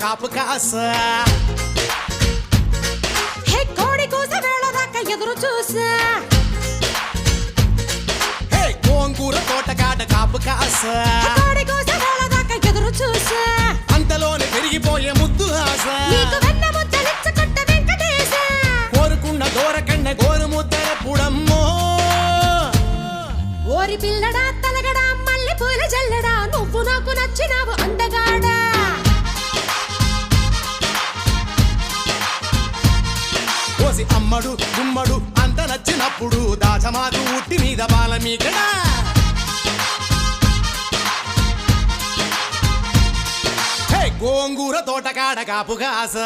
కాపు కాస హే కోడి కూస వేళ దాకా ఎదురు చూసా హే గోంగూర తోటకాడ కాపు కాస కోడి కూస వేళ దాకా ఎదురు చూసా అంతలోనే పెరిగిపోయే ముద్దు ఆశ నీకు వెన్న ముద్దలిచ్చుకుంట వెంకటేశ కోరుకున్న దూరకన్న గోరు ముద్దర పుడమ్మో ఓరి పిల్లడా తలగడా మల్లె పూల జల్లడా నువ్వు నాకు నచ్చినావు అందగాడా కోసి అమ్మడు గుమ్మడు అంత నచ్చినప్పుడు దాచమాకు ఉట్టి మీద బాల మీకడా హే గోంగూర తోటకాడ కాపు కాస